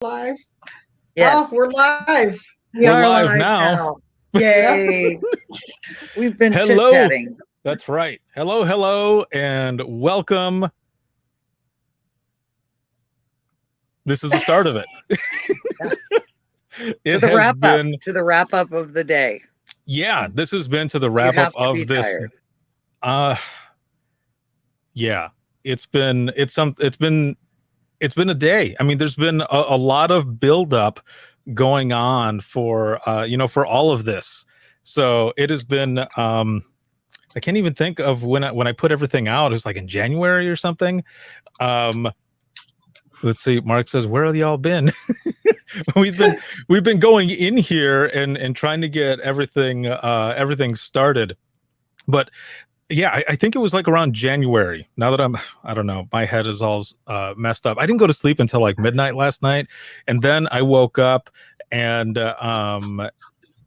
Live? Yes. Oh, we're live. We We're are live live now. Yay. We've been Hello. chit-chatting. That's right. Hello, and welcome. This is the start of it. To the wrap up of the day. Yeah, this has been to the You wrap have up to of be this. tired. Yeah, it's been a day. I mean, there's been a lot of buildup going on for for all of this. So it has been I can't even think of when I put everything out. It was like in January or something. Let's see. Mark says, "Where have y'all been?" we've been going in here and trying to get everything started. But yeah, I think it was like around January. Now that I don't know, my head is all messed up. I didn't go to sleep until like midnight last night, and then I woke up and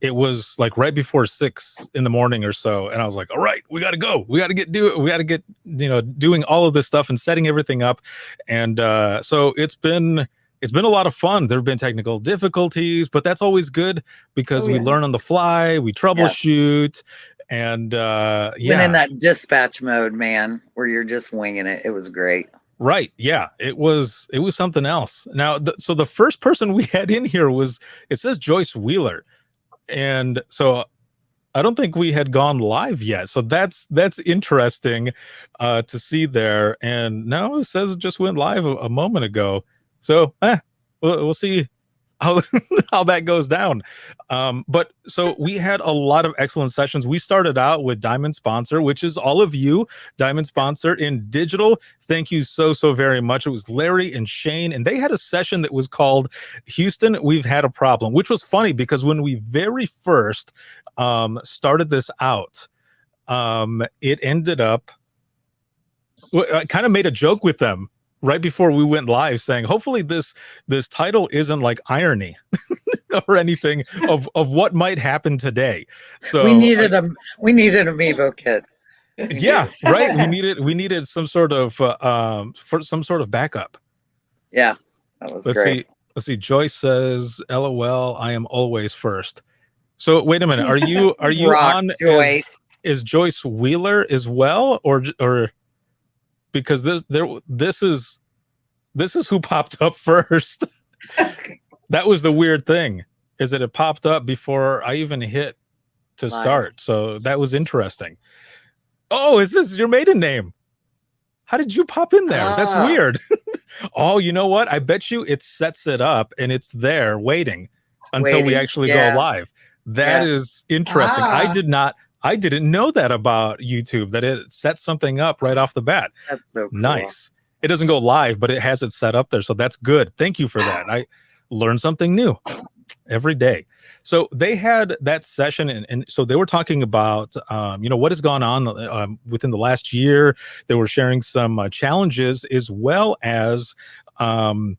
it was like right before 6 in the morning or so, and I was like, all right, we got to go. We got to get doing all of this stuff and setting everything up. And so it's been a lot of fun. There have been technical difficulties, but that's always good because we learn on the fly, we troubleshoot. Yes. And Been in that dispatch mode, man, where you're just winging it. It was great. Right. Yeah, it was something else. Now, so the first person we had in here it says Joyce Wheeler. And so I don't think we had gone live yet. So that's interesting to see there. And now it says it just went live a moment ago. So we'll see how that goes down. But so we had a lot of excellent sessions. We started out with Diamond Sponsor, which is all of you, Diamond Sponsor in digital. Thank you so very much. It was Larry and Shane, and they had a session that was called Houston, We've Had a Problem, which was funny because when we very first started this out, it ended up, I kind of made a joke with them right before we went live saying, hopefully this title isn't like irony or anything of what might happen today. So we needed a Mevo kit. Yeah, right. We needed some sort of for some sort of backup. Yeah, that was great. Let's see. Joyce says, "LOL, I am always first." So wait a minute. Are you on Joyce? Is Joyce Wheeler as well, or because this is who popped up first? That was the weird thing, is that it popped up before I even hit to start. So that was interesting. Oh, is this your maiden name? How did you pop in there? That's weird. Oh, you know what? I bet you it sets it up and it's there waiting until we actually go live. That is interesting. I didn't know that about YouTube, that it sets something up right off the bat. That's so cool. Nice. It doesn't go live, but it has it set up there. So that's good. Thank you for that. I learn something new every day. So they had that session, and so they were talking about what has gone on within the last year. They were sharing some challenges, as well as some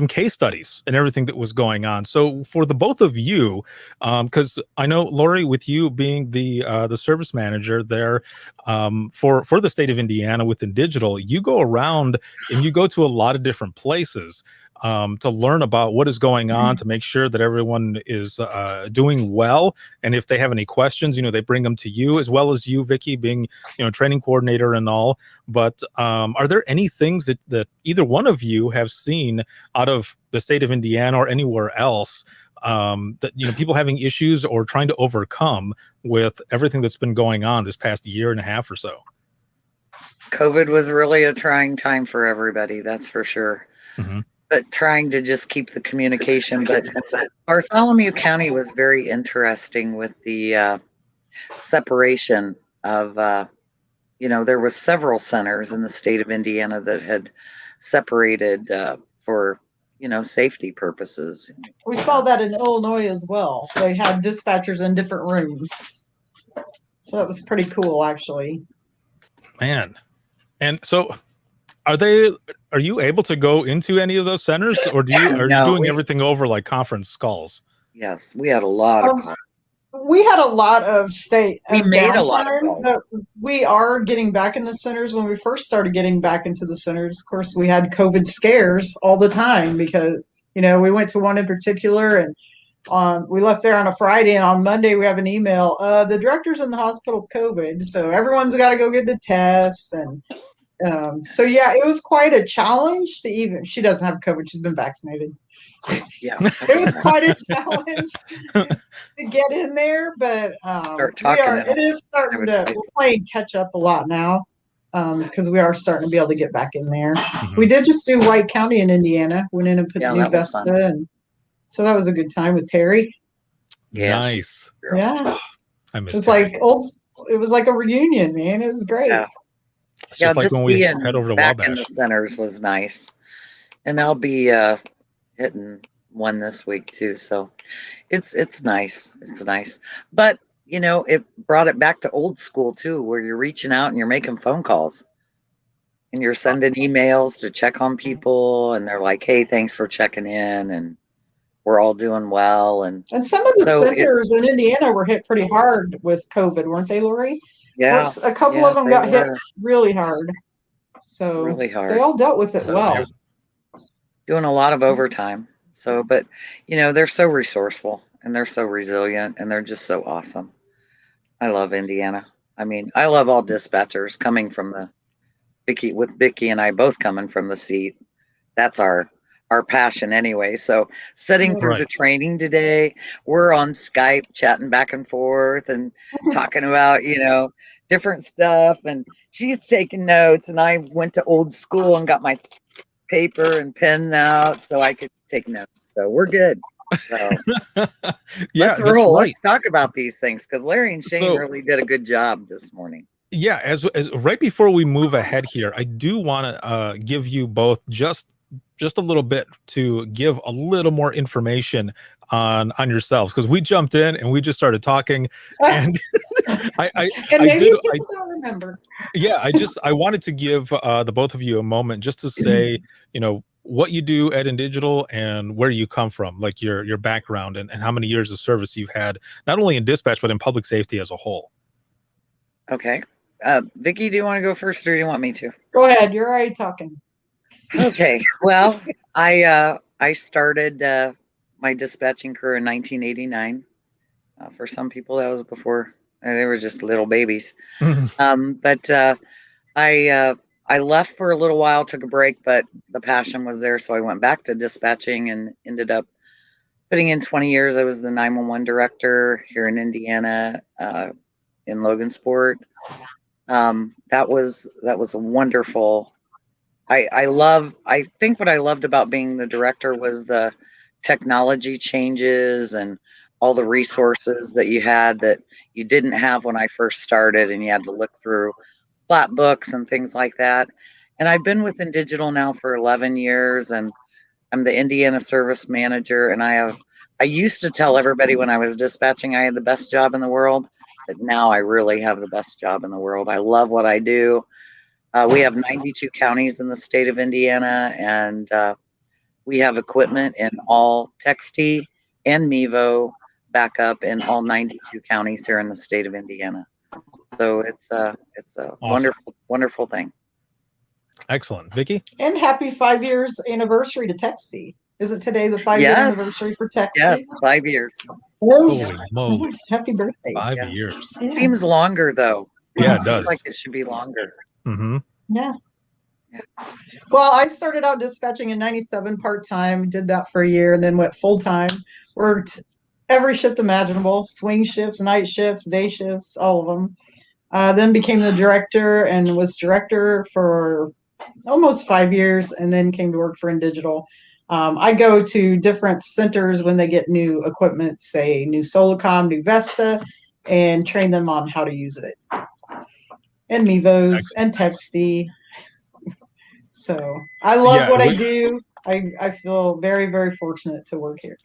case studies and everything that was going on. So for the both of you, because I know, Lori, with you being the service manager there for the state of Indiana within digital, you go around and you go to a lot of different places to learn about what is going on, to make sure that everyone is doing well. And if they have any questions, they bring them to you, as well as you, Vicky, being, training coordinator and all. But are there any things that either one of you have seen out of the state of Indiana or anywhere else that, people having issues or trying to overcome with everything that's been going on this past year and a half or so? COVID was really a trying time for everybody, that's for sure. Mm-hmm. But trying to just keep the communication. But Bartholomew County was very interesting with the separation of, there was several centers in the state of Indiana that had separated for, safety purposes. We saw that in Illinois as well. They had dispatchers in different rooms. So that was pretty cool, actually. Man. And so are you able to go into any of those centers, or are you doing everything over like conference calls? Yes, we had a lot of calls. We had a lot of state We of made a lot of downtime, calls. but we are getting back in the centers. When we first started getting back into the centers, of course, we had COVID scares all the time because we went to one in particular, and we left there on a Friday, and on Monday we have an email. The director's in the hospital with COVID, so everyone's got to go get the test. And so yeah, it was quite a challenge to even. She doesn't have COVID; she's been vaccinated. Yeah. It was quite a challenge to get in there, but Start talking it is starting to. We're playing catch up a lot now because we are starting to be able to get back in there. We did just do White County in Indiana. Went in and put new Vesta, and so that was a good time with Terry. Yes. Nice. Yeah, I missed it was Terry. like old. It was like a reunion, man. It was great. Yeah. It's just like when we head over to back Wabash. in the centers was nice, and I'll be hitting one this week too. So it's nice. It's nice, but it brought it back to old school too, where you're reaching out and you're making phone calls, and you're sending emails to check on people, and they're like, "Hey, thanks for checking in," and we're all doing well. And some of the centers in Indiana were hit pretty hard with COVID, weren't they, Lori? Yeah, a couple of them got hit really hard. So really hard. They all dealt with it well. Doing a lot of overtime. So, but they're so resourceful and they're so resilient and they're just so awesome. I love Indiana. I mean, I love all dispatchers coming from Vicki and I both coming from the seat. That's our passion anyway. So sitting through the training today, we're on Skype chatting back and forth and talking about, different stuff. And she's taking notes, and I went to old school and got my paper and pen out so I could take notes. So we're good. So let's roll. Right. Let's talk about these things because Larry and Shane really did a good job this morning. Yeah, as right before we move ahead here, I do want to give you both just a little bit to give a little more information on yourselves, because we jumped in and we just started talking, and I don't remember. Yeah, I wanted to give the both of you a moment just to say, what you do at Digital and where you come from, like your background and how many years of service you've had, not only in dispatch but in public safety as a whole. Okay, Vicki, do you want to go first, or do you want me to? Go ahead. You're already talking. Okay. Well, I started my dispatching career in 1989. For some people, that was before they were just little babies. But I left for a little while, took a break, but the passion was there, so I went back to dispatching and ended up putting in 20 years. I was the 911 director here in Indiana, in Logansport. That was a wonderful. I think what I loved about being the director was the technology changes and all the resources that you had that you didn't have when I first started, and you had to look through flat books and things like that. And I've been with Digital now for 11 years, and I'm the Indiana service manager. And I used to tell everybody when I was dispatching I had the best job in the world, but now I really have the best job in the world. I love what I do. We have 92 counties in the state of Indiana, and we have equipment in all Texti and Mevo backup in all 92 counties here in the state of Indiana. So it's a awesome. Wonderful, wonderful thing. Excellent. Vicki? And happy 5 years anniversary to Texti. Is it today the 5-year anniversary for Texti? Yes, 5 years. Holy moly. Happy birthday. 5 years. Yeah. Seems longer though. Yeah, it seems does. like it should be longer. Mm-hmm. Yeah. Well, I started out dispatching in 97 part-time, did that for a year, and then went full-time. Worked every shift imaginable, swing shifts, night shifts, day shifts, all of them. Then became the director and was director for almost 5 years, and then came to work for Digital. I go to different centers when they get new equipment, say new Solacom, new Vesta, and train them on how to use it. And Mevos and Texti. So I love what I do. I feel very, very fortunate to work here.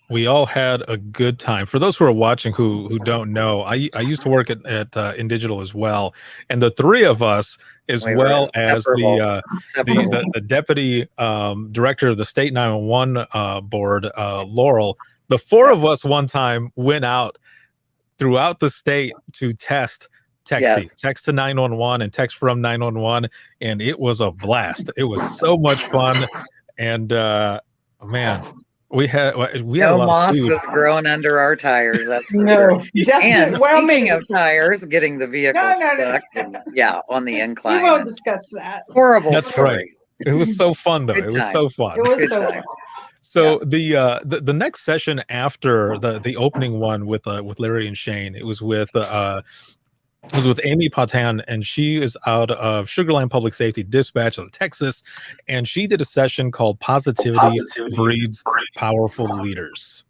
We all had a good time. For those who are watching who don't know, I used to work at Digital as well, and the three of us, as well as the deputy director of the state 911 board, Laurel, the four of us one time went out throughout the state to test texting, Yes. text to 911 and text from 911, and it was a blast. It was so much fun, and man, we had a No lot of moss food. was growing under our tires, that's for No, sure. And definitely. Well, speaking maybe. of tires, getting the vehicle No. stuck and on the We incline. won't and discuss that. Horrible That's story. right. It was so fun though. Good It was so times. fun. It was Good so time. fun. So the next session after the opening one with Larry and Shane, it was with Amy Patan, and she is out of Sugarland Public Safety Dispatch of Texas, and she did a session called Positivity Breeds Powerful Leaders.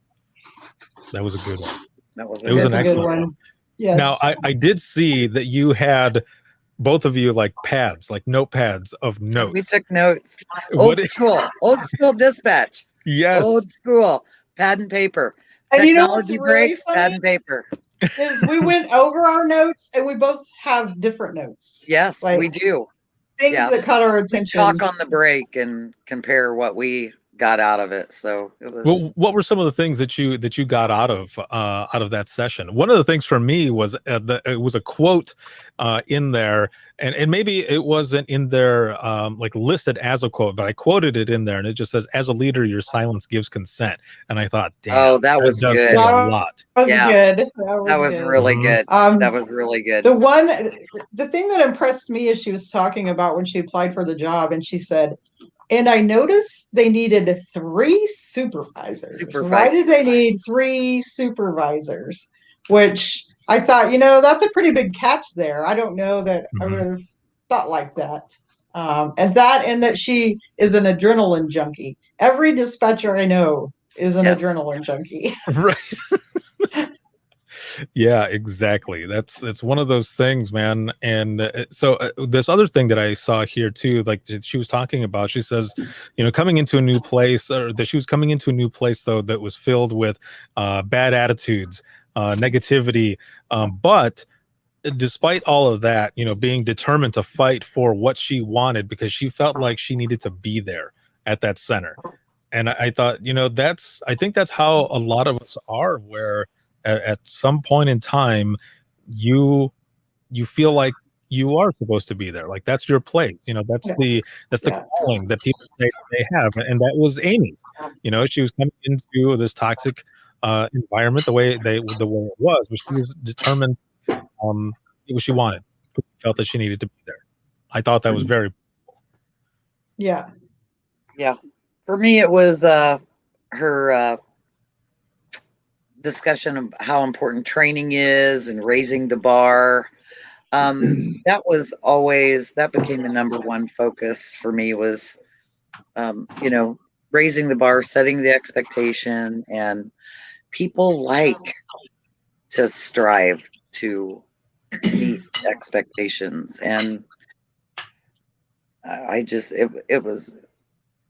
That was a good one. That was It was That's an a good excellent one. Yes. Now I did see that you had both of you like pads, like notepads of notes. We took notes. What Old school dispatch. Yes. Old school. Pad and paper. And you know what's Technology really breaks, funny? pad and paper. Is we went over our notes and we both have different notes. Yes, Like, we do. Things Yeah. that caught our We attention. talk on the break and compare what we got out of it. So it was. Well, what were some of the things that you got out of that session? One of the things for me was it was a quote in there, and maybe it wasn't in there like listed as a quote, but I quoted it in there, and it just says, "As a leader, your silence gives consent." And I thought, damn, Oh, that was does good. say a That lot. was Yeah. good. That was good. really Mhm. good. That was really good. The thing that impressed me is she was talking about when she applied for the job, and she said, and I noticed they needed 3 supervisors. Why did they need 3 supervisors? Which I thought, that's a pretty big catch there. I don't know that I would have thought like that. And that she is an adrenaline junkie. Every dispatcher I know is an Yes. adrenaline junkie. Right. Yeah, exactly. That's one of those things, man. And so this other thing that I saw here too, like she was talking about, she says, coming into a new place, or that she was coming into a new place though that was filled with bad attitudes, negativity, but despite all of that, being determined to fight for what she wanted because she felt like she needed to be there at that center. And I thought, I think that's how a lot of us are, where at some point in time, you feel like you are supposed to be there. Like that's your place. That's the calling that people say they have. And that was Amy's. She was coming into this toxic environment the way it was, but she was determined. It was what she wanted. She felt that she needed to be there. I thought that was very. Yeah. Yeah. For me, it was her discussion of how important training is and raising the bar. That became the number one focus for me was, raising the bar, setting the expectation, and people like to strive to meet expectations. And it was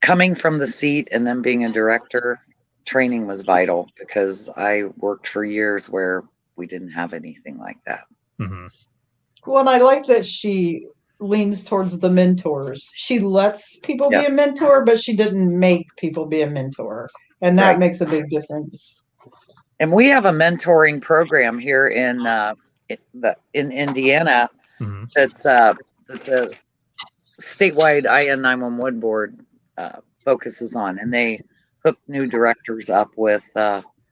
coming from the seat and then being a director. Training was vital because I worked for years where we didn't have anything like that. Mm-hmm. Well, and I like that she leans towards the mentors. She lets people be a mentor, but she didn't make people be a mentor. And that makes a big difference. And we have a mentoring program here in Indiana. Mm-hmm. That's the statewide IN 911 board focuses on, and they hook new directors up with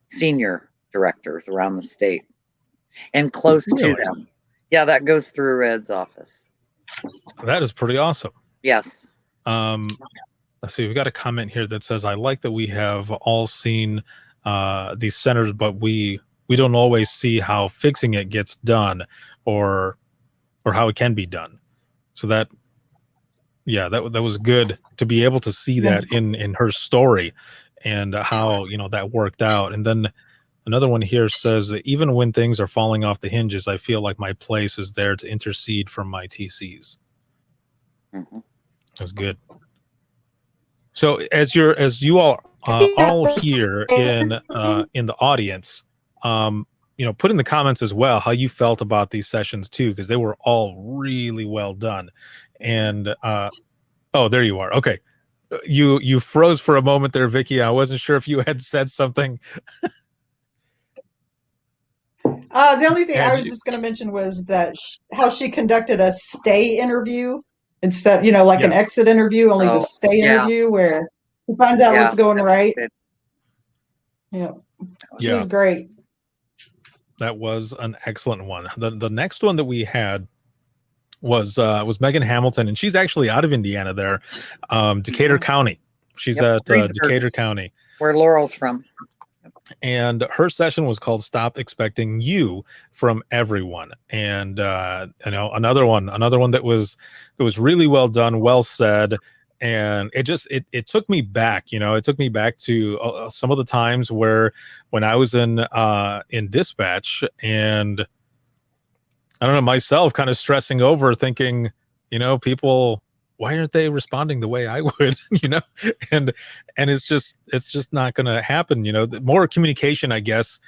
senior directors around the state and close to them. Yeah, that goes through Red's office. That is pretty awesome. Yes. Let's see. We've got a comment here that says, "I like that we have all seen these centers, but we don't always see how fixing it gets done, or how it can be done." So that was good to be able to see that in her story, and how that worked out. And then another one here says, "Even when things are falling off the hinges, I feel like my place is there to intercede for my TCs." Mm-hmm. That was good. So as you all here in the audience, put in the comments as well how you felt about these sessions too, because they were all really well done. And oh, there you are. Okay, you froze for a moment there, Vicky. I wasn't sure if you had said something. The only thing I And was just going to mention was that how she conducted a stay interview instead, like an yes, exit interview, only the Oh, stay yeah, interview where he finds out yeah. what's going That was right. good. Yeah, That she was- was great. that was an excellent one. The next one that we had was Megan Hamilton, and she's actually out of Indiana there, Decatur Mhm. County. She's Yep, at Greensburg, Decatur County. where Laurel's from. And her session was called "Stop Expecting You from Everyone." And another one that was really well done, well said. And it took me back. It took me back to some of the times when I was in dispatch, and I don't know, myself kind of stressing over, thinking, people, why aren't they responding the way I would, and it's just not going to happen. The more communication, I guess,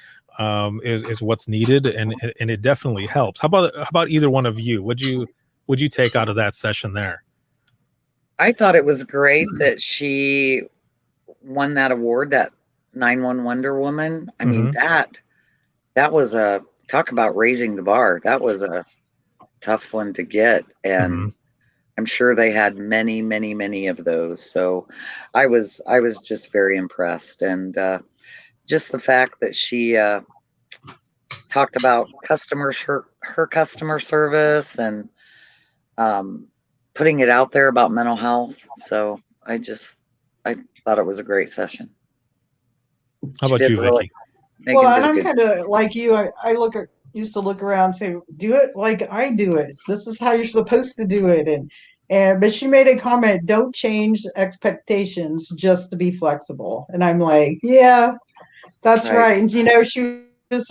is what's needed, and it definitely helps. How about either one of you? Would you take out of that session there? I thought it was great that she won that award, that 911 Wonder Woman. I mean, that was a talk about raising the bar. That was a tough one to get, and I'm sure they had many, many, many of those. So I was just very impressed, and just the fact that she talked about her customer service, and putting it out there about mental health. So I thought it was a great session. How She about did you, really. Vicky? Megan Well, did and a I'm good. kind of like you. I used to look around and say, do it like I do it. This is how you're supposed to do it. But she made a comment, don't change expectations just to be flexible. And I'm like, yeah, that's Right. right. And she was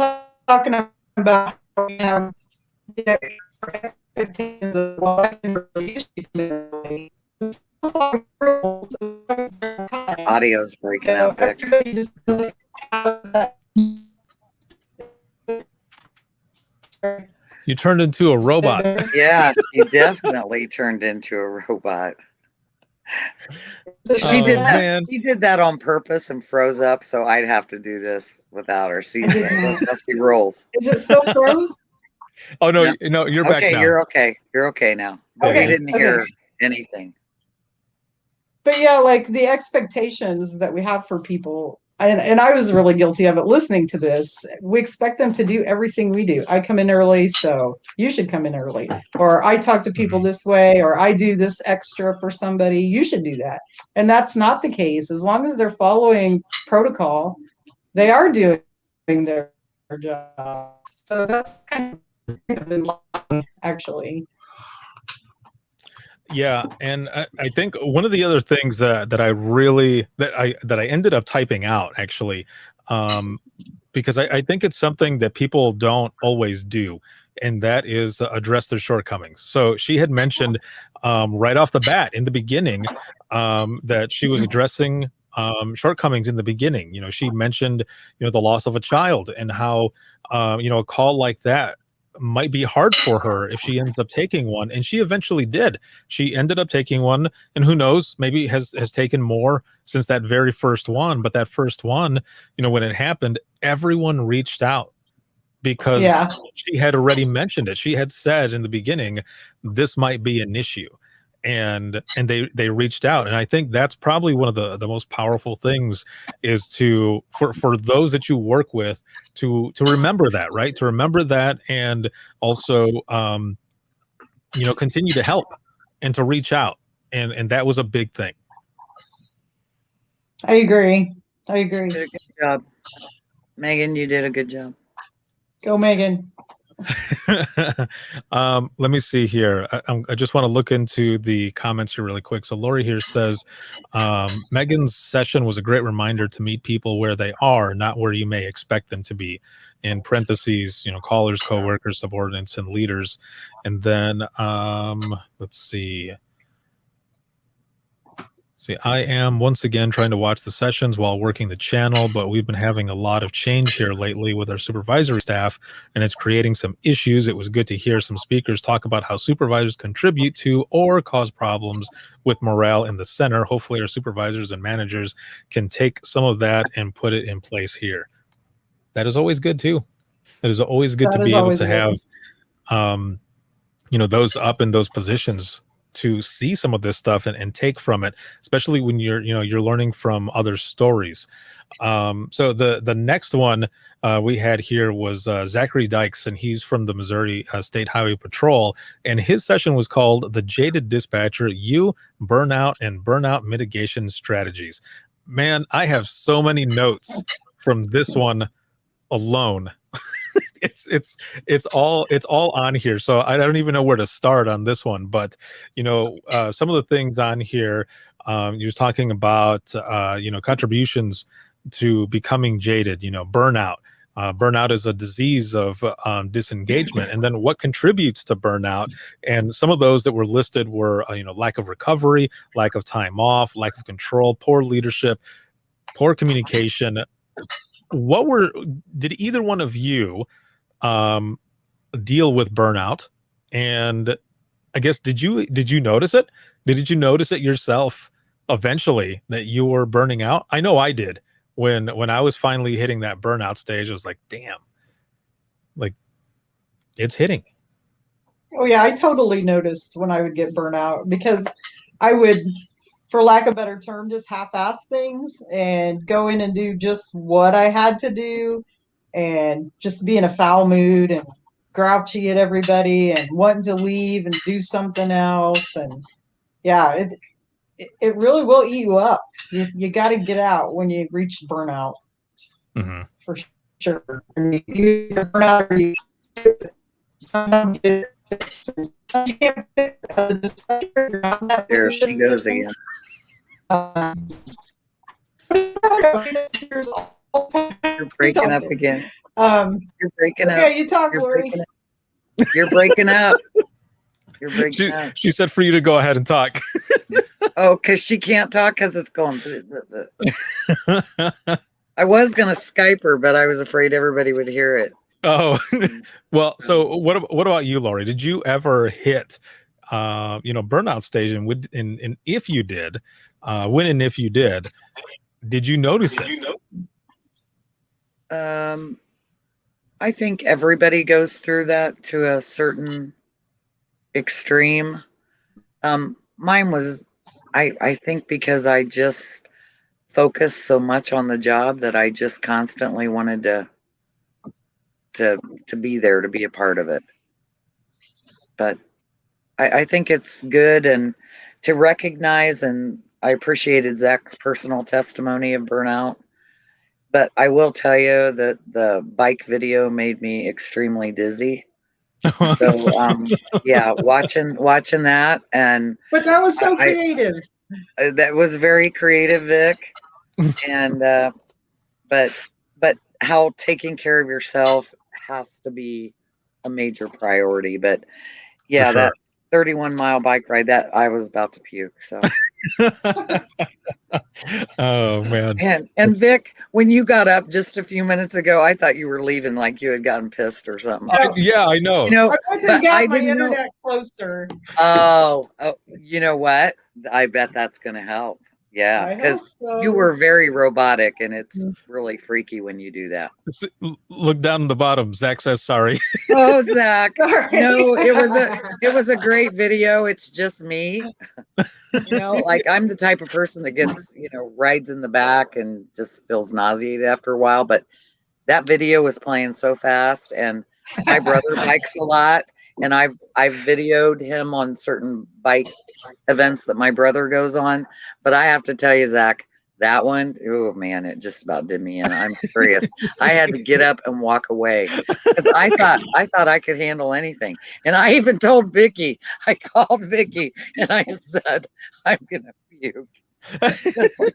talking about how we have expectations of what I can really use. Audio's breaking up, Vic. Everybody just doesn't have that. You turned into a robot. Yeah, she definitely turned into a robot. She Oh, did that. man. She did that on purpose and froze up, so I'd have to do this without her. See, that's how she rolls. Is it still froze? Oh no, Yep. no, you're back Okay, now. you're okay. You're okay now. But we Okay, didn't hear anything. But yeah, like the expectations that we have for people, and I was really guilty of it listening to this. We expect them to do everything we do. I come in early, so you should come in early. Or I talk to people this way, or I do this extra for somebody, you should do that. And that's not the case. As long as they're following protocol, they are doing their job. So that's kind of in line, actually. Yeah, and I think one of the other things that I ended up typing out, actually, because I think it's something that people don't always do, and that is address their shortcomings. So she had mentioned right off the bat in the beginning that she was addressing shortcomings in the beginning. She mentioned the loss of a child, and how a call like that might be hard for her if she ends up taking one, and she eventually did. She ended up taking one, and who knows, maybe has taken more since that very first one. But that first one, when it happened, everyone reached out because Yeah. she had already mentioned it. She had said in the beginning, this might be an issue, and they reached out. And I think that's probably one of the most powerful things, is for those that you work with to remember that, right? To remember that, and also continue to help and to reach out. And that was a big thing. I agree. I You agree. did a good job. Megan, you did a good job. Go, Megan. Let me see here. I just want to look into the comments here really quick. So Lori here says, Megan's session was a great reminder to meet people where they are, not where you may expect them to be. In parentheses, callers, coworkers, subordinates, and leaders. And then let's see. I am once again trying to watch the sessions while working the channel, but we've been having a lot of change here lately with our supervisory staff, and it's creating some issues. It was good to hear some speakers talk about how supervisors contribute to or cause problems with morale in the center. Hopefully our supervisors and managers can take some of that and put it in place here. That is always good too. It is always good That to is be able always to good. have, those up in those positions to see some of this stuff and take from it, especially when you're learning from other stories. So the next one we had here was Zachary Dykes, and he's from the Missouri State Highway Patrol, and his session was called "The Jaded Dispatcher: You, Burnout, and Burnout Mitigation Strategies." Man, I have so many notes from this one alone. it's all on here, so I don't even know where to start on this one. But some of the things on here, you're talking about contributions to becoming jaded, burnout. Burnout is a disease of disengagement, and then what contributes to burnout. And some of those that were listed were lack of recovery, lack of time off, lack of control, poor leadership, poor communication. Did either one of you deal with burnout? And I guess did you notice it? Did you notice it yourself eventually that you were burning out? I know I did. When I was finally hitting that burnout stage, I was like, damn, like it's hitting. Oh yeah, I totally noticed when I would get burnout because I would, for lack of a better term, just half-ass things and go in and do just what I had to do and just be in a foul mood and grouchy at everybody and wanting to leave and do something else. And yeah, it really will eat you up. You got to get out when you reach burnout, Mm-hmm. for sure. I mean, you either burn out or you sometimes you can't fit There she goes again. You're breaking up again. You're breaking up. Yeah, you talk, You're Lori. breaking up. You're breaking up. You're breaking up. She said for you to go ahead and talk. Oh, because she can't talk because it's going. I was going to Skype her, but I was afraid everybody would hear it. Oh, well, so what about you, Lori? Did you ever hit, burnout stage? And if you did, when and if you did you notice it? I think everybody goes through that to a certain extreme. Mine was, I think because I just focused so much on the job that I just constantly wanted to be there, to be a part of it. But I think it's good and to recognize, and I appreciated Zach's personal testimony of burnout. But I will tell you that the bike video made me extremely dizzy. So yeah, watching that, and But that was so creative. That was very creative, Vic. And but how taking care of yourself has to be a major priority. But yeah, sure. That 31-mile bike ride, that I was about to puke. So oh man. And Vic, when you got up just a few minutes ago, I thought you were leaving, like you had gotten pissed or something. Yeah, I know. I went to get my internet closer. Oh, you know what? I bet that's going to help. Yeah, because you were very robotic, and it's really freaky when you do that. Look down at the bottom. Zach says sorry. Oh, Zach. No, it was a great video. It's just me. Like I'm the type of person that gets, rides in the back and just feels nauseated after a while. But that video was playing so fast, and my brother bikes a lot, and I've videoed him on certain bike events that my brother goes on. But I have to tell you, Zach, that one, oh man, it just about did me in. I'm serious. I had to get up and walk away because I thought I could handle anything. And I even told Vicky, I called Vicky and I said, I'm gonna puke.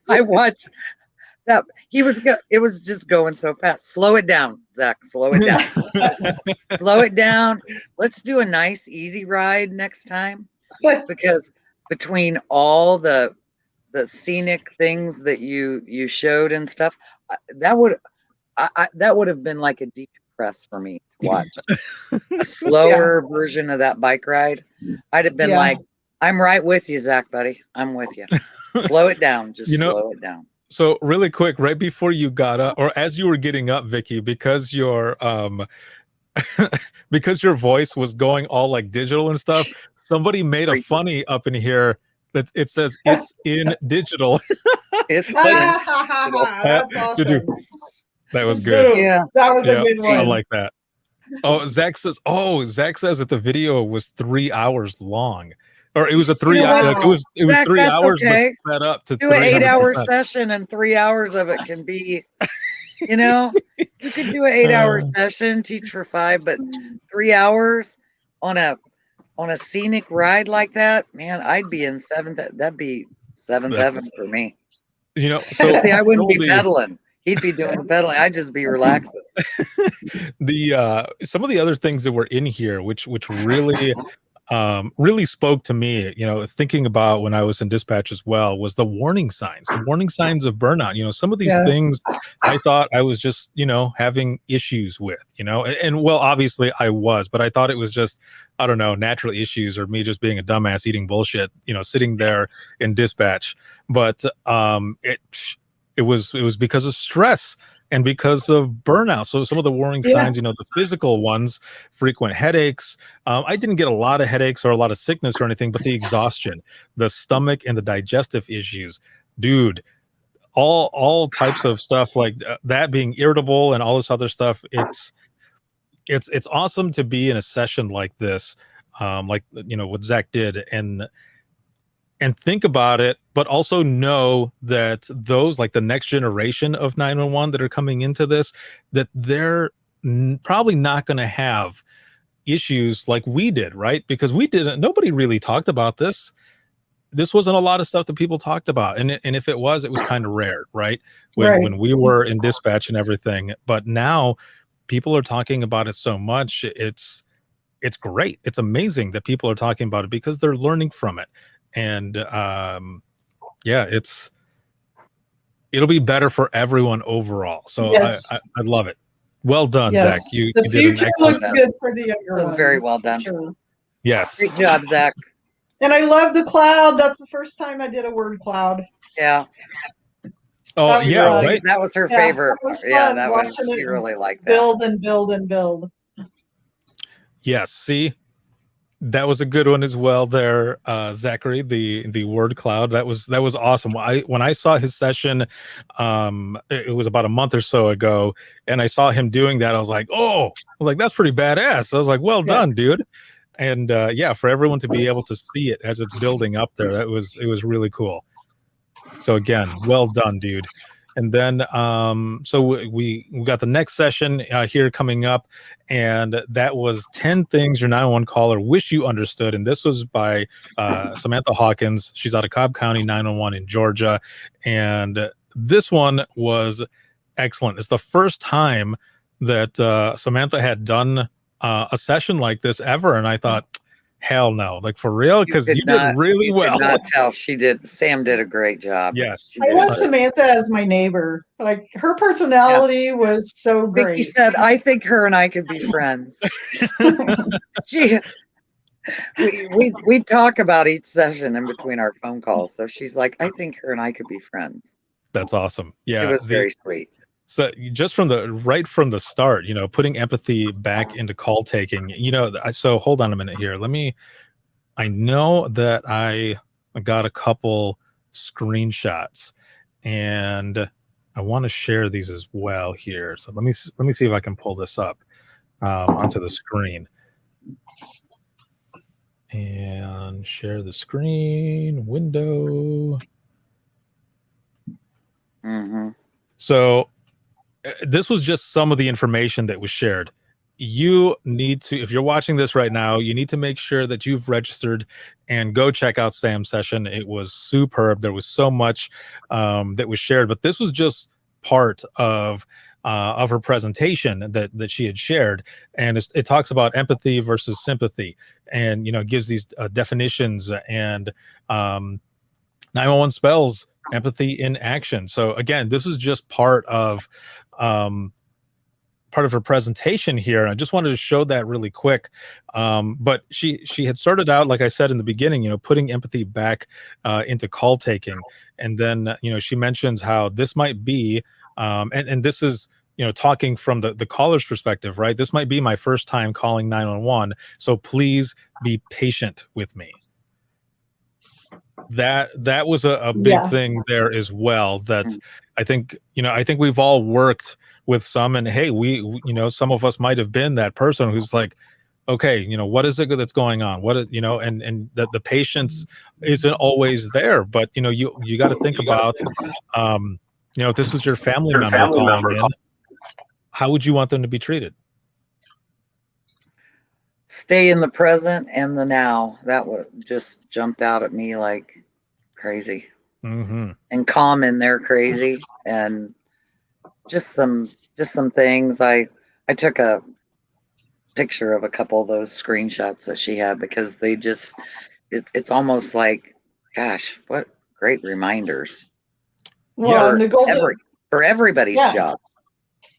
I watched that. It was just going so fast. Slow it down, Zach. Slow it down. Slow it down. Let's do a nice, easy ride next time. Because between all the scenic things that you showed and stuff, that would have been like a decompress for me to watch a slower version of that bike ride. I'd have been like, I'm right with you, Zach, buddy. I'm with you. Slow it down. Just slow it down. So really quick, right before you got up, or as you were getting up, Vicky, because your because your voice was going all like digital and stuff, somebody made a funny up in here that it says it's in digital. It's That's To do- awesome. That was good. Boom. yeah. That was Yeah, a good I one. like that. Oh, Zach says that the video was 3 hours long. Or it was a You know what? like it was Zach, 3 that's hours okay. but sped up to Do an 8-hour 300%. session, and 3 hours of it can be, you know, you could do an 8-hour session, teach for 5, but 3 hours on a scenic ride like that, man, I'd be in seventh. That'd be seventh heaven for me. You know, so See, I wouldn't be Sylvie, pedaling. He'd be doing the pedaling. I'd just be relaxing. the some of the other things that were in here which really really spoke to me, you know, thinking about when I was in dispatch as well, was the warning signs of burnout. You know, some of these Yeah. things I thought I was just, you know, having issues with, you know, and well, obviously I was, but I thought it was just, I don't know, natural issues or me just being a dumbass eating bullshit, you know, sitting there in dispatch. But it was because of stress and because of burnout. So some of the warning signs, you know, the physical ones, frequent headaches. I didn't get a lot of headaches or a lot of sickness or anything, but the exhaustion, the stomach and the digestive issues, dude, all types of stuff like that, being irritable and all this other stuff. It's awesome to be in a session like this, like, you know, what Zach did, and think about it, but also know that those, like the next generation of 911 that are coming into this, that they're probably not going to have issues like we did, right? Because nobody really talked about this. This wasn't a lot of stuff that people talked about. And if it was kind of rare, right? When we were in dispatch and everything. But now people are talking about it so much. It's great. It's amazing that people are talking about it because they're learning from it. And yeah, it'll be better for everyone overall. So I love it. Well done, Zach. You the did future an excellent looks job. good for the younger It was ones. very well done. Sure. Yes. Great job, Zach. And I love the cloud. That's the first time I did a word cloud. Yeah. Oh, yeah, fun. right. That was her Yeah, favorite. that was Yeah, fun that was, watching she it really liked that. build and build and build. Yes. See, that was a good one as well there, Zachary, the word cloud. That was awesome. When I saw his session, it was about a month or so ago, and I saw him doing that, I was like, that's pretty badass. I was like, well done, dude. And yeah, for everyone to be able to see it as it's building up there, it was really cool. So again, well done, dude. And then so we got the next session here coming up, and that was 10 things your 911 caller wish you understood. And this was by Samantha Hawkins. She's out of Cobb County 911 in Georgia. And this one was excellent. It's the first time that Samantha had done a session like this ever. And I thought, hell no, like for real, because you did really well. Could not tell. She did. Sam did a great job. Yes. I want Samantha as my neighbor. Like, her personality was so great. Vicky said, I think her and I could be friends. We talk about each session in between our phone calls. So she's like, I think her and I could be friends. That's awesome. Yeah. It was very sweet. So just from the start, you know, putting empathy back into call taking, you know, so hold on a minute here. I know that I got a couple screenshots, and I want to share these as well here. So let me see if I can pull this up onto the screen and share the screen window. Mm-hmm. So this was just some of the information that was shared. You need to, if you're watching this right now, you need to make sure that you've registered and go check out Sam's session. It was superb. There was so much that was shared, but this was just part of her presentation that she had shared. And it talks about empathy versus sympathy, and, you know, gives these definitions, and 911 spells empathy in action. So again, this is just part of part of her presentation here. I just wanted to show that really quick. But she had started out, like I said in the beginning, putting empathy back into call taking, and then she mentions how this might be, and this is talking from the caller's perspective, right? This might be my first time calling 911, so please be patient with me. That was a big thing there as well. That I think we've all worked with some, and hey, we some of us might have been that person who's like, okay, what is it that's going on? What is, and that the patience isn't always there, but you got to think about, if this was your family member calling in, how would you want them to be treated? Stay in the present and the now. That was just jumped out at me like crazy. Mm-hmm. And calm in there crazy, and just some things. I took a picture of a couple of those screenshots that she had, because they just it's almost like, gosh, what great reminders. Well, and the golden for everybody's job.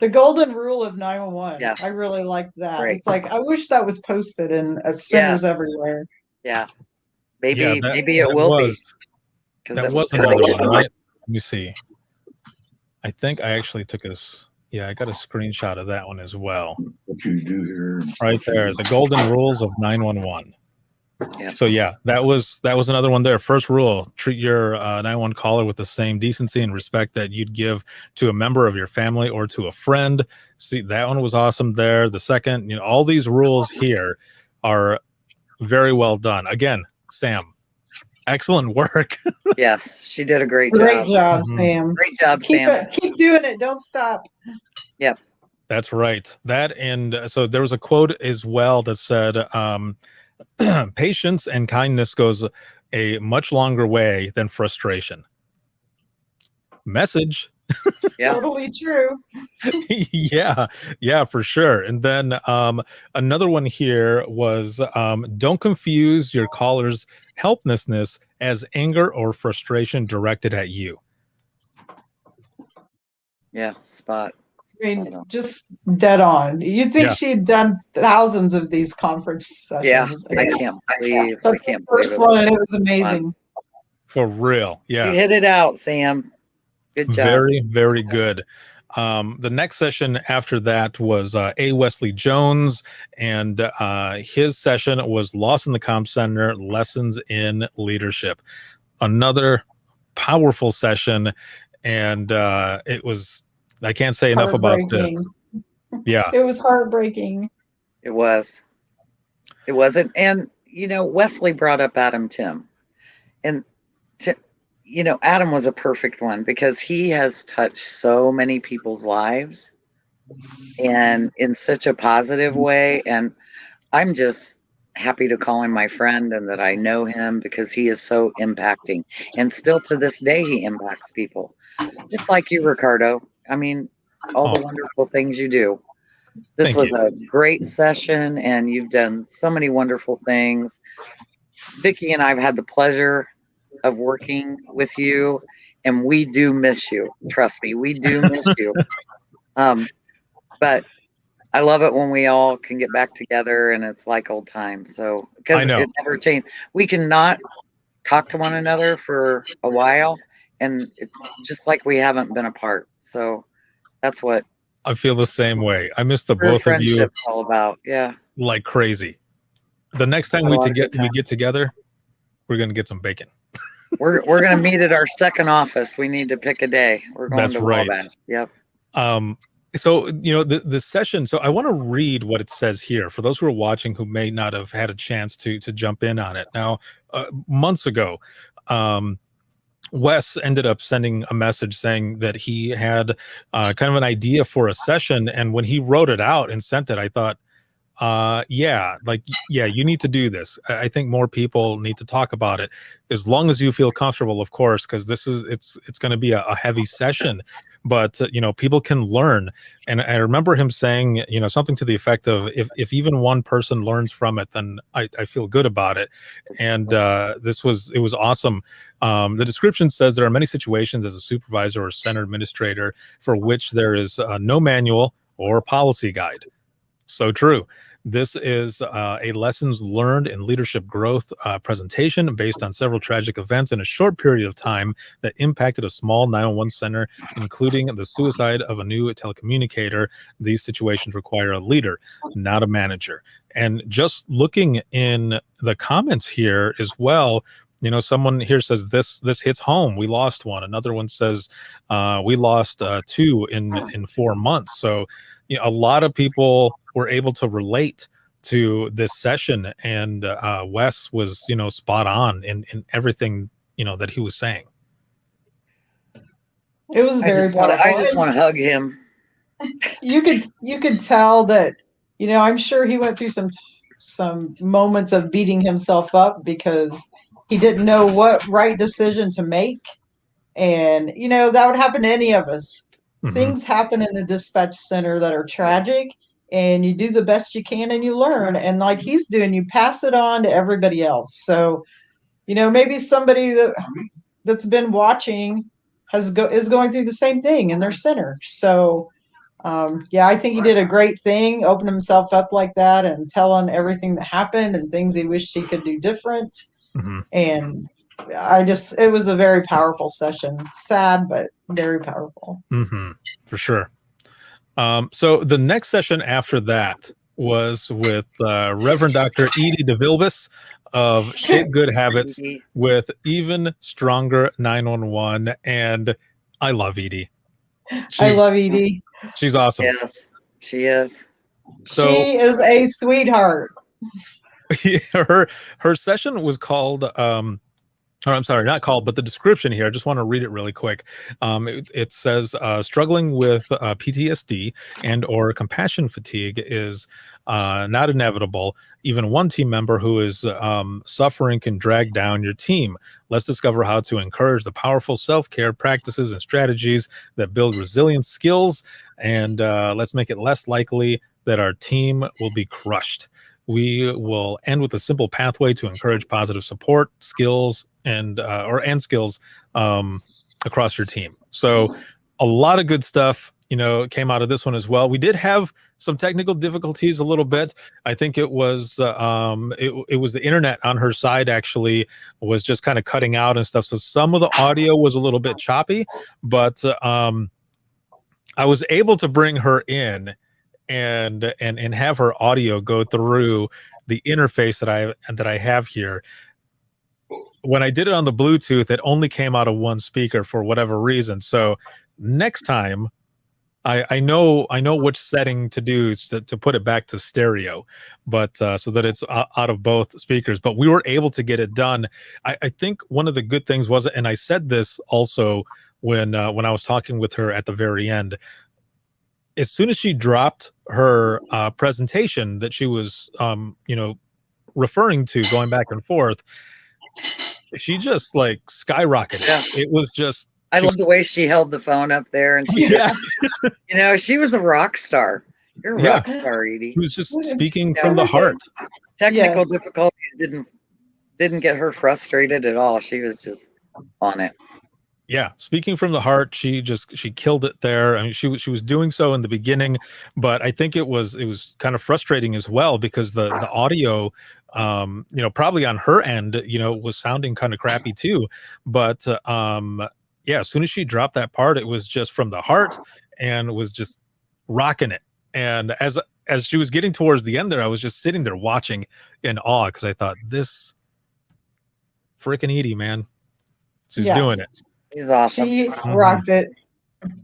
The golden rule of 911. Yeah. I really like that. Right. It's like, I wish that was posted in centers everywhere. Yeah. Maybe maybe it will be. That was another one, right? Let me see. I think I actually took this. Yeah, I got a screenshot of that one as well. What you do here. Right there. The golden rules of 911. Yeah. So yeah, that was another one there. First rule: treat your 911 caller with the same decency and respect that you'd give to a member of your family or to a friend. See, that one was awesome there. The second, all these rules here are very well done. Again, Sam, excellent work. Yes, she did a great job. Great job, Sam. Great job, Sam. Keep doing it. Don't stop. Yep. That's right. That, and so there was a quote as well that said, patience and kindness goes a much longer way than frustration. Message. Yeah. Totally true. yeah, for sure. And then another one here was, don't confuse your caller's helplessness as anger or frustration directed at you. Yeah, spot. I mean, just dead on. You'd think she had done thousands of these conference sessions. Yeah, I can't believe. That's the first one, and it was amazing. For real, yeah. You hit it out, Sam. Good job. Very, very good. The next session after that was Wesley Jones, and his session was Lost in the Comm Center, Lessons in Leadership. Another powerful session, and it was, I can't say enough about it. Yeah. It was heartbreaking. It was. It wasn't. And, Wesley brought up Adam Tim. And, Adam was a perfect one, because he has touched so many people's lives, and in such a positive way. And I'm just happy to call him my friend, and that I know him, because he is so impacting. And still to this day, he impacts people. Just like you, Ricardo. I mean, all the wonderful things you do. This was a great session, and you've done so many wonderful things. Vicki and I have had the pleasure of working with you, and we do miss you. Trust me, we do miss you. But I love it when we all can get back together, and it's like old times. So, because it never changed. We cannot talk to one another for a while, and it's just like we haven't been apart. So that's what I feel the same way. I miss the both of you. All about, like crazy. The next time we get together, we're gonna get some bacon. We're gonna meet at our second office. We need to pick a day. We're going to Wabash. Yep. So the session. So I want to read what it says here for those who are watching who may not have had a chance to jump in on it. Now, months ago, Wes ended up sending a message saying that he had kind of an idea for a session, and when he wrote it out and sent it, I thought, you need to do this. I think more people need to talk about it, as long as you feel comfortable, of course, because it's going to be a heavy session, but people can learn. And I remember him saying, something to the effect of, if even one person learns from it, then I feel good about it. And it was awesome. The description says there are many situations as a supervisor or center administrator for which there is no manual or policy guide. So true. This is a lessons learned in leadership growth presentation based on several tragic events in a short period of time that impacted a small 911 center, including the suicide of a new telecommunicator. These situations require a leader, not a manager. And just looking in the comments here as well, someone here says this hits home. We lost one. Another one says we lost two in 4 months. So a lot of people were able to relate to this session, and Wes was spot on in everything that he was saying. It was very powerful. I just want to hug him. You could tell that I'm sure he went through some moments of beating himself up because he didn't know what right decision to make. And that would happen to any of us. Mhm. Things happen in the dispatch center that are tragic, and you do the best you can and you learn. And like he's doing, you pass it on to everybody else. So maybe somebody that's been watching is going through the same thing in their center. So I think he did a great thing, open himself up like that and telling everything that happened and things he wished he could do different. Mm-hmm. And it was a very powerful session. Sad, but very powerful. Mm-hmm. For sure. So the next session after that was with Reverend Dr. Edie Vilvis of Shape Good Habits with Even Stronger 911. And I love Edie. I love Edie. She's awesome. Yes, she is. So, she is a sweetheart. Her session was called or I'm sorry, not called, but the description here, I just want to read it really quick. It says, struggling with PTSD and or compassion fatigue is not inevitable. Even one team member who is suffering can drag down your team. Let's discover how to encourage the powerful self-care practices and strategies that build resilient skills, and let's make it less likely that our team will be crushed. We will end with a simple pathway to encourage positive support, skills, and skills across your team. So a lot of good stuff, came out of this one as well. We did have some technical difficulties a little bit. I think it was it was the internet on her side actually was just kind of cutting out and stuff. So some of the audio was a little bit choppy, but I was able to bring her in and have her audio go through the interface that I have here. When I did it on the Bluetooth, it only came out of one speaker for whatever reason. So next time, I know which setting to do to put it back to stereo, but so that it's out of both speakers. But we were able to get it done. I think one of the good things was, and I said this also when I was talking with her at the very end, as soon as she dropped her presentation that she was referring to, going back and forth, she just like skyrocketed. Yeah. It was just, I love the way she held the phone up there, and she she was a rock star. You're a rock star, Edie. She was just speaking from the heart. Technical difficulties didn't get her frustrated at all. She was just on it. Yeah, speaking from the heart, she killed it there. I mean, she was doing so in the beginning, but I think it was kind of frustrating as well because the audio, probably on her end, was sounding kind of crappy too. But as soon as she dropped that part, it was just from the heart and was just rocking it. And as she was getting towards the end there, I was just sitting there watching in awe because I thought, this freaking Edie, man, she's doing it. She's awesome. She rocked it.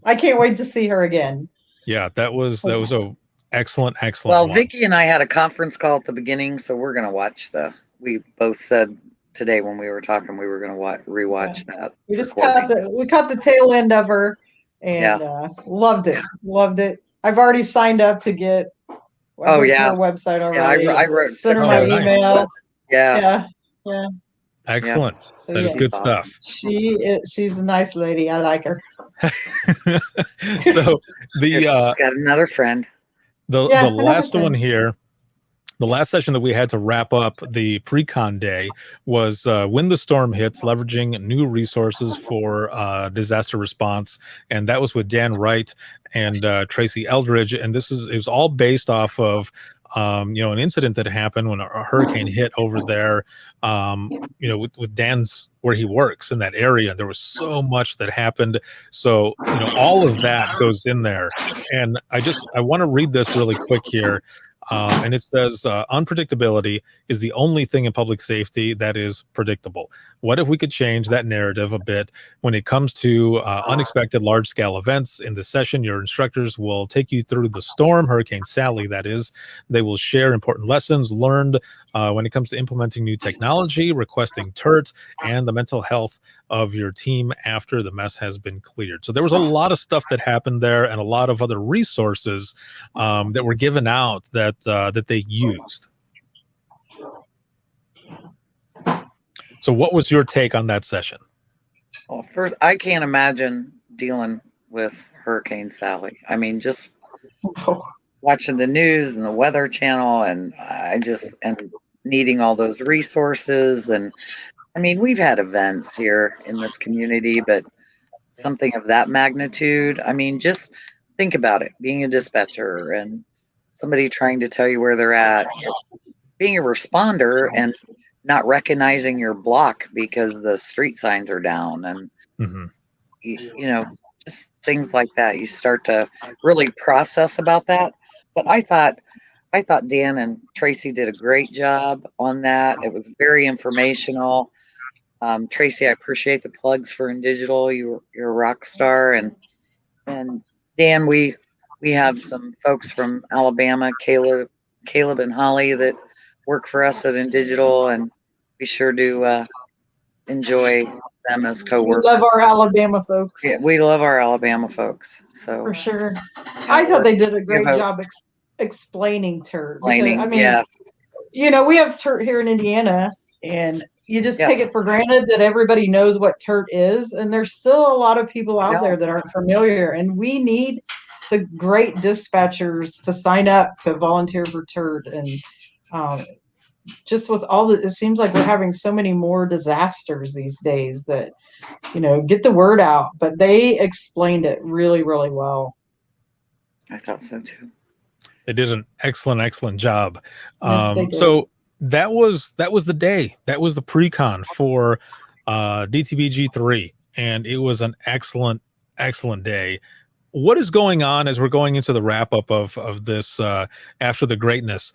I can't wait to see her again. Yeah, that was a excellent. Well, one. Vicki and I had a conference call at the beginning, so we're gonna watch we both said today when we were talking we were gonna rewatch that. We just caught the tail end of her and loved it. I've already signed up to get her website already. Yeah, I wrote sent her my email. Yeah. Excellent. Yeah. So, that is good stuff. She's a nice lady. I like her. So she's got another friend. The last one here, the last session that we had to wrap up the pre-con day was when the storm hits, leveraging new resources for disaster response. And that was with Dan Wright and Tracy Eldridge, and it was all based off of an incident that happened when a hurricane hit over there, with Dan's, where he works in that area. There was so much that happened. So, all of that goes in there. And I want to read this really quick here. And it says, unpredictability is the only thing in public safety that is predictable. What if we could change that narrative a bit when it comes to unexpected large-scale events? In this session, your instructors will take you through the storm, Hurricane Sally, that is. They will share important lessons learned when it comes to implementing new technology, requesting TERT, and the mental health of your team after the mess has been cleared. So there was a lot of stuff that happened there, and a lot of other resources that were given out that they used. So what was your take on that session? Well, first, I can't imagine dealing with Hurricane Sally. I mean, just watching the news and the Weather Channel, and and needing all those resources. And I mean, we've had events here in this community, but something of that magnitude, I mean, just think about it, being a dispatcher and somebody trying to tell you where they're at, being a responder and not recognizing your block because the street signs are down, and just things like that. You start to really process about that. But I thought Dan and Tracy did a great job on that. It was very informational. Tracy, I appreciate the plugs for InDigital. You're a rock star, and Dan, we have some folks from Alabama, Caleb and Holly, that work for us at InDigital, and we sure do enjoy them as coworkers. We love our Alabama folks. Yeah, we love our Alabama folks. So for sure, I thought they did a great job explaining TERT. Explaining, I mean, yes. We have TERT here in Indiana, and you just take it for granted that everybody knows what TERT is, and there's still a lot of people out there that aren't familiar, and we need the great dispatchers to sign up to volunteer for TERT. And just with all it seems like we're having so many more disasters these days that get the word out. But they explained it really, really well. I thought so too. They did an excellent job. Yes, they did. So that was the day. That was the pre-con for DTBG3, and it was an excellent day. What is going on as we're going into the wrap up of this after the greatness?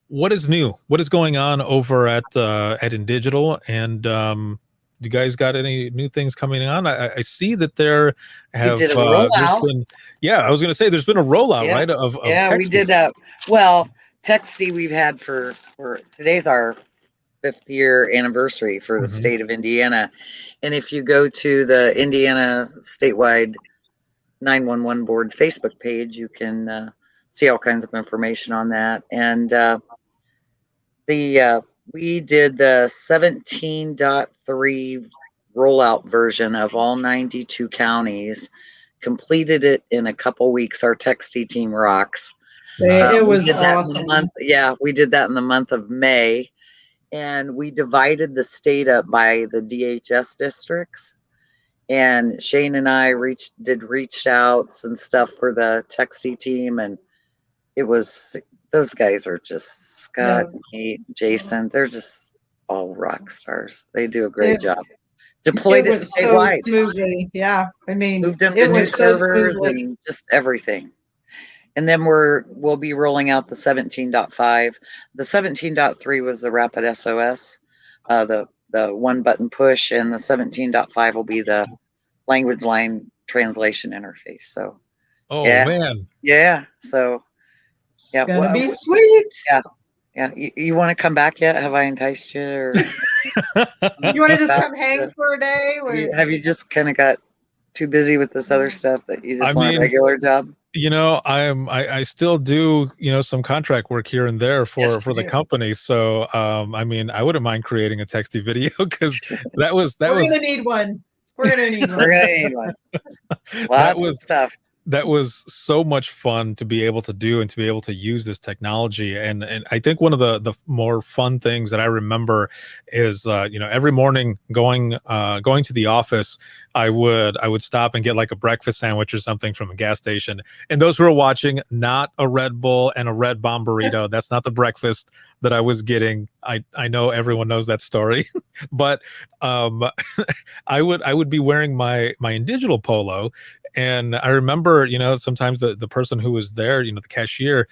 What is new? What is going on over at InDigital? And do you guys got any new things coming on? I see that there have we did a rollout. I was going to say there's been a rollout, right? Of Texty. We did that. Well, Texty we've had for today's our 5th year anniversary for the state of Indiana, and if you go to the Indiana statewide 911 board Facebook page, you can see all kinds of information on that. And we did the 17.3 rollout version of all 92 counties, completed it in a couple weeks. Our Texty team rocks. It was awesome. We did that in the month of May, and we divided the state up by the DHS districts. And Shane and I did reach outs and stuff for the Texty team, and it was, those guys are just Scott, Nate, Jason. They're just all rock stars. They do a great job. Deployed it statewide. So smoothly. Yeah, I mean, moved them to new servers and just everything. And then we'll be rolling out the 17.5. The 17.3 was the Rapid SOS, the one button push, and the 17.5 will be the language line translation interface. So, man, so it's gonna be sweet. Yeah. You want to come back yet? Have I enticed you? Or you want to just come hang for a day? Have you just kind of got too busy with this other stuff that you just want a regular job? I still do, some contract work here and there for the company. So, I wouldn't mind creating a Texty video, because we're gonna need one. We're gonna need one. Lots of stuff. that was so much fun to be able to do and to be able to use this technology. And I think one of the more fun things that I remember is every morning going to the office, I would stop and get like a breakfast sandwich or something from a gas station. And those who are watching, not a Red Bull and a Red Bomb burrito. That's not the breakfast that I was getting. I know everyone knows that story, but I would be wearing my digital polo. And I remember, sometimes the person who was there, the cashier,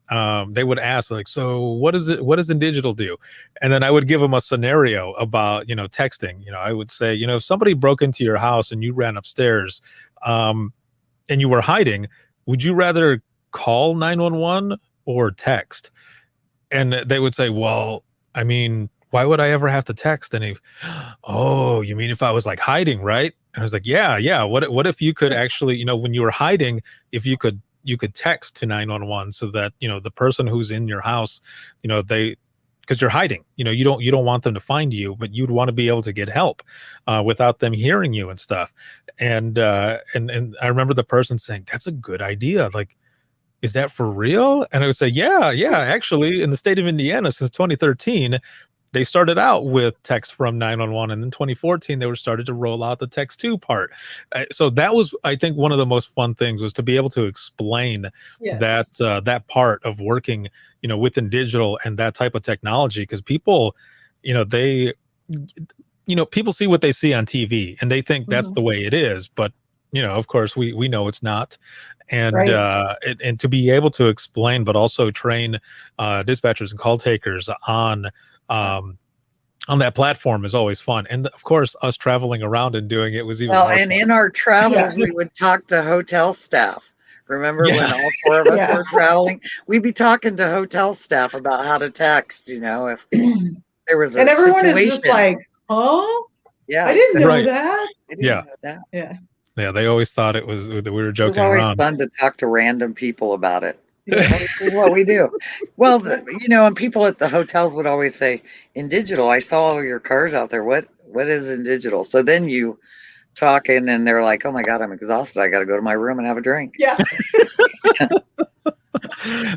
they would ask like, so what does in digital do? And then I would give them a scenario about, texting. I would say, if somebody broke into your house and you ran upstairs, and you were hiding, would you rather call 911 or text? And they would say, well, I mean, why would I ever have to text? And oh, you mean if I was like hiding, right? And I was like, yeah. What if you could actually, when you were hiding, if you could text to 911 so that, the person who's in your house, because you're hiding, you don't want them to find you, but you'd want to be able to get help without them hearing you and stuff. And I remember the person saying, that's a good idea. Like, is that for real? And I would say, yeah, actually in the state of Indiana since 2013, they started out with text from 911, and in 2014 they were started to roll out the text to part. So that was, I think, one of the most fun things was to be able to explain that part of working, within digital and that type of technology, because people, people see what they see on TV and they think that's the way it is, but of course we know it's not. And and to be able to explain, but also train dispatchers and call takers on that platform is always fun. And of course, us traveling around and doing it was even more and fun. in our travels, we would talk to hotel staff. Remember when all four of us were traveling? We'd be talking to hotel staff about how to text, if there was a and everyone situation. is just like, oh, yeah, I didn't know Right. that. I didn't know that. Yeah, they always thought it was that we were It joking was always around. fun to talk to random people about it. This is what we do. Well, and people at the hotels would always say, in digital, I saw all your cars out there. What is in digital? So then you talking and they're like, oh my God, I'm exhausted. I got to go to my room and have a drink. Yeah.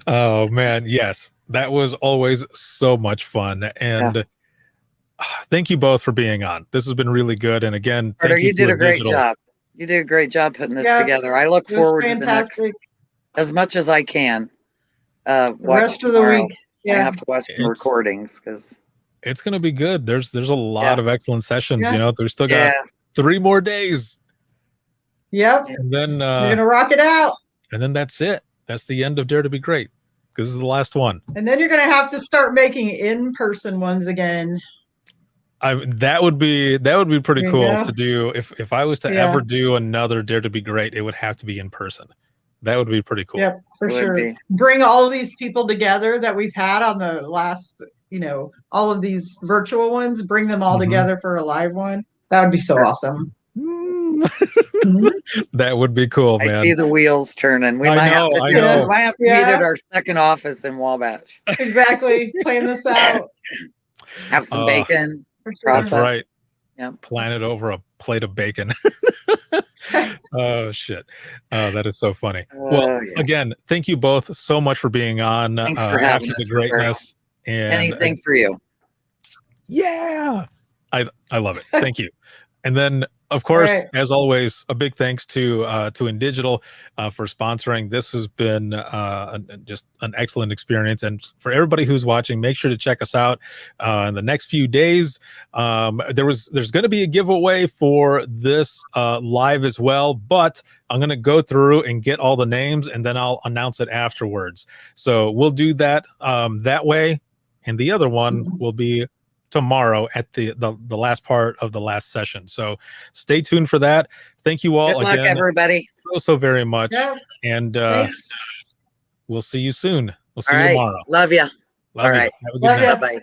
Oh man. Yes. That was always so much fun. And thank you both for being on. This has been really good. And again, Carter, you did a great Digital. job. You did a great job putting this together. I look forward to the next, as much as I can. The rest of the week. I have to watch some recordings because it's going to be good. There's a lot of excellent sessions. There's still got 3 more days. Yep. And then you're gonna rock it out. And then that's it. That's the end of Dare to Be Great, because this is the last one. And then you're gonna have to start making in-person ones again. That would be pretty cool to do. If I was to ever do another Dare to Be Great, it would have to be in person. That would be pretty cool. Yep, for sure. Bring all of these people together that we've had on the last, all of these virtual ones, bring them all together for a live one. That would be so awesome. That would be cool, man. I see the wheels turning. We might have to meet at our second office in Wabash. Exactly. Plan this out. Have some bacon. That's right. Yeah. Plan it over a plate of bacon. Oh shit. That is so funny. Well, again, thank you both so much for being on. Thanks for having us. The greatness. And anything for you. Yeah. I love it. Thank you. And then, of course, as always, a big thanks to InDigital for sponsoring. This has been just an excellent experience. And for everybody who's watching, make sure to check us out in the next few days. There's going to be a giveaway for this live as well, but I'm going to go through and get all the names, and then I'll announce it afterwards. So we'll do that that way. And the other one will be tomorrow at the last part of the last session. So stay tuned for that. Thank you all Good luck, again, everybody. so very much. Yeah. And we'll see you soon. We'll see all you right. tomorrow. Love you. Love you. Right. Have a good night. Bye-bye.